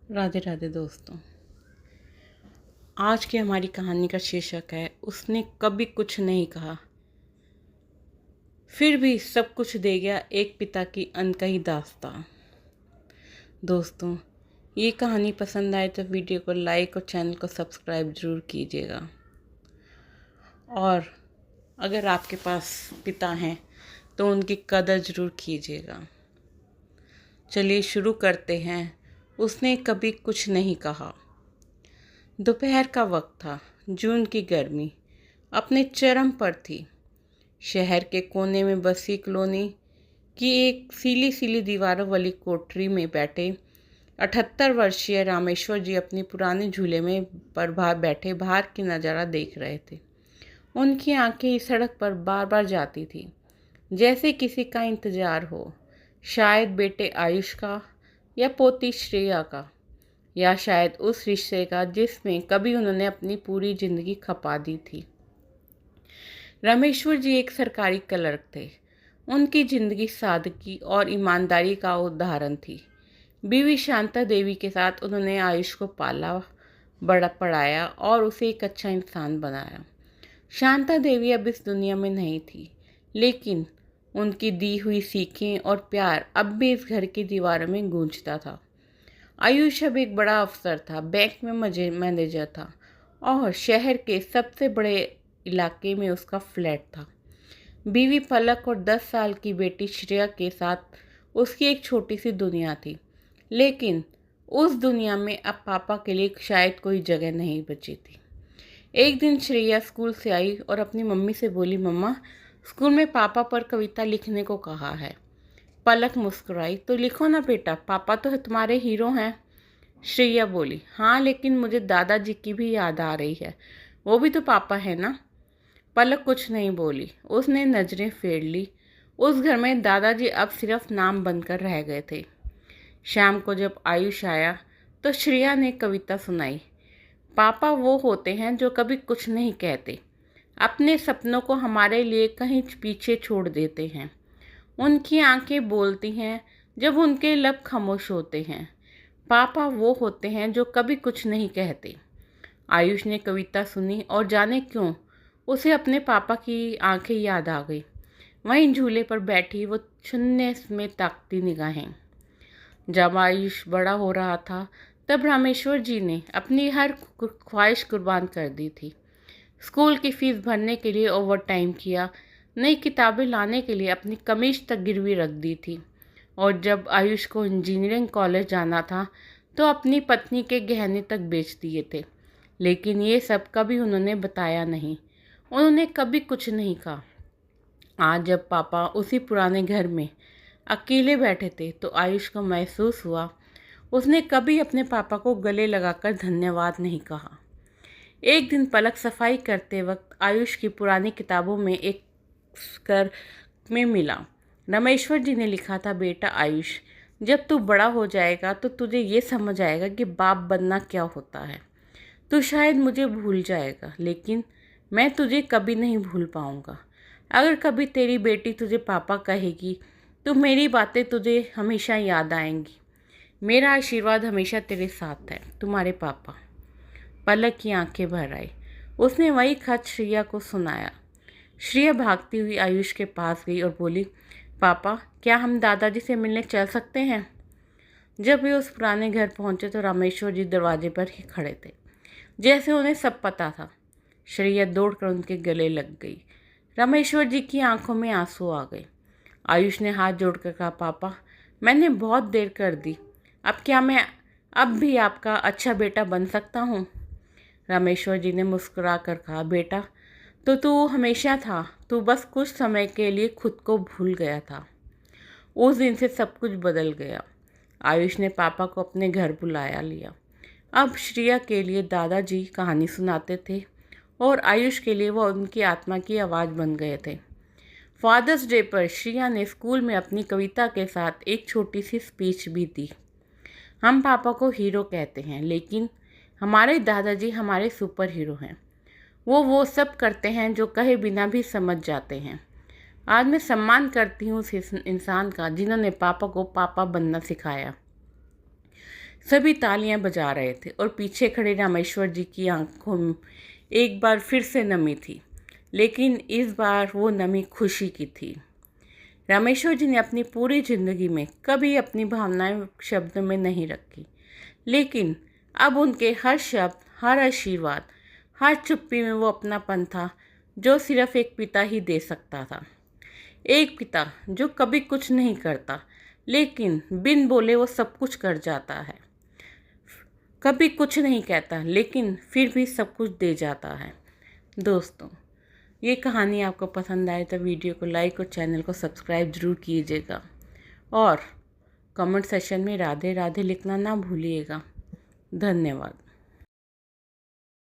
राधे राधे दोस्तों। आज की हमारी कहानी का शीर्षक है उसने कभी कुछ नहीं कहा, फिर भी सब कुछ दे गया, एक पिता की अनकही दास्तां। दोस्तों, ये कहानी पसंद आए तो वीडियो को लाइक और चैनल को सब्सक्राइब जरूर कीजिएगा। और अगर आपके पास पिता हैं तो उनकी कदर जरूर कीजिएगा। चलिए शुरू करते हैं। उसने कभी कुछ नहीं कहा। दोपहर का वक्त था। जून की गर्मी अपने चरम पर थी। शहर के कोने में बसी कॉलोनी की एक सीली सीली दीवारों वाली कोठरी में बैठे 78 वर्षीय रामेश्वर जी अपनी पुराने झूले में पर बैठे बाहर की नज़ारा देख रहे थे। उनकी आंखें इस सड़क पर बार बार जाती थी, जैसे किसी का इंतजार हो, शायद बेटे आयुष का या पोती श्रेया का, या शायद उस रिश्ते का जिसमें कभी उन्होंने अपनी पूरी जिंदगी खपा दी थी। रामेश्वर जी एक सरकारी क्लर्क थे। उनकी जिंदगी सादगी और ईमानदारी का उदाहरण थी। बीवी शांता देवी के साथ उन्होंने आयुष को पाला, बड़ा पढ़ाया और उसे एक अच्छा इंसान बनाया। शांता देवी अब इस दुनिया में नहीं थी, लेकिन उनकी दी हुई सीखें और प्यार अब भी इस घर की दीवारों में गूंजता था। आयुष अब एक बड़ा अफसर था, बैंक में मैनेजर था और शहर के सबसे बड़े इलाके में उसका फ्लैट था। बीवी पलक और 10 साल की बेटी श्रेया के साथ उसकी एक छोटी सी दुनिया थी, लेकिन उस दुनिया में अब पापा के लिए शायद कोई जगह नहीं बची थी। एक दिन श्रेया स्कूल से आई और अपनी मम्मी से बोली, मम्मा, स्कूल में पापा पर कविता लिखने को कहा है। पलक मुस्कुराई, तो लिखो ना बेटा, पापा तो तुम्हारे हीरो हैं। श्रेया बोली, हाँ, लेकिन मुझे दादाजी की भी याद आ रही है, वो भी तो पापा है ना। पलक कुछ नहीं बोली, उसने नज़रें फेर ली। उस घर में दादाजी अब सिर्फ नाम बनकर रह गए थे। शाम को जब आयुष आया तो श्रेया ने कविता सुनाई। पापा वो होते हैं जो कभी कुछ नहीं कहते, अपने सपनों को हमारे लिए कहीं पीछे छोड़ देते हैं। उनकी आंखें बोलती हैं जब उनके लब खामोश होते हैं। पापा वो होते हैं जो कभी कुछ नहीं कहते। आयुष ने कविता सुनी और जाने क्यों उसे अपने पापा की आंखें याद आ गई। वहीं झूले पर बैठी वो शून्य में ताकती निगाहें। जब आयुष बड़ा हो रहा था तब रामेश्वर जी ने अपनी हर ख्वाहिश कुर्बान कर दी थी। स्कूल की फीस भरने के लिए ओवर टाइम किया, नई किताबें लाने के लिए अपनी कमीज तक गिरवी रख दी थी, और जब आयुष को इंजीनियरिंग कॉलेज जाना था तो अपनी पत्नी के गहने तक बेच दिए थे। लेकिन ये सब कभी उन्होंने बताया नहीं, उन्होंने कभी कुछ नहीं कहा। आज जब पापा उसी पुराने घर में अकेले बैठे थे तो आयुष को महसूस हुआ उसने कभी अपने पापा को गले लगाकर धन्यवाद नहीं कहा। एक दिन पलक सफाई करते वक्त आयुष की पुरानी किताबों में एक कर में मिला। रमेश्वर जी ने लिखा था, बेटा आयुष, जब तू बड़ा हो जाएगा तो तुझे ये समझ आएगा कि बाप बनना क्या होता है। तू शायद मुझे भूल जाएगा, लेकिन मैं तुझे कभी नहीं भूल पाऊंगा। अगर कभी तेरी बेटी तुझे पापा कहेगी तो मेरी बातें तुझे हमेशा याद आएंगी। मेरा आशीर्वाद हमेशा तेरे साथ है, तुम्हारे पापा। पलक की आंखें भर आई। उसने वही खत श्रेया को सुनाया। श्रेया भागती हुई आयुष के पास गई और बोली, पापा, क्या हम दादाजी से मिलने चल सकते हैं? जब वे उस पुराने घर पहुंचे तो रामेश्वर जी दरवाजे पर ही खड़े थे, जैसे उन्हें सब पता था। श्रेया दौड़कर उनके गले लग गई। रामेश्वर जी की आंखों में आंसू आ गए। आयुष ने हाथ जोड़कर कहा, पापा, मैंने बहुत देर कर दी, अब क्या मैं अब भी आपका अच्छा बेटा बन सकता हूँ? रामेश्वर जी ने मुस्कुरा कर कहा, बेटा, तो तू हमेशा था, तू बस कुछ समय के लिए खुद को भूल गया था। उस दिन से सब कुछ बदल गया। आयुष ने पापा को अपने घर बुलाया लिया। अब श्रेया के लिए दादाजी कहानी सुनाते थे और आयुष के लिए वो उनकी आत्मा की आवाज़ बन गए थे। फादर्स डे पर श्रेया ने स्कूल में अपनी कविता के साथ एक छोटी सी स्पीच भी दी। हम पापा को हीरो कहते हैं, लेकिन हमारे दादाजी हमारे सुपर हीरो हैं। वो सब करते हैं जो कहे बिना भी समझ जाते हैं। आज मैं सम्मान करती हूँ उस इंसान का जिन्होंने पापा को पापा बनना सिखाया। सभी तालियां बजा रहे थे और पीछे खड़े रामेश्वर जी की आंखों में एक बार फिर से नमी थी, लेकिन इस बार वो नमी खुशी की थी। रामेश्वर जी ने अपनी पूरी जिंदगी में कभी अपनी भावनाएं शब्द में नहीं रखी, लेकिन अब उनके हर शब्द, हर आशीर्वाद, हर चुप्पी में वो अपनापन था जो सिर्फ एक पिता ही दे सकता था। एक पिता जो कभी कुछ नहीं करता, लेकिन बिन बोले वो सब कुछ कर जाता है। कभी कुछ नहीं कहता, लेकिन फिर भी सब कुछ दे जाता है। दोस्तों, ये कहानी आपको पसंद आए तो वीडियो को लाइक और चैनल को सब्सक्राइब ज़रूर कीजिएगा और कमेंट सेशन में राधे राधे लिखना ना भूलिएगा। धन्यवाद।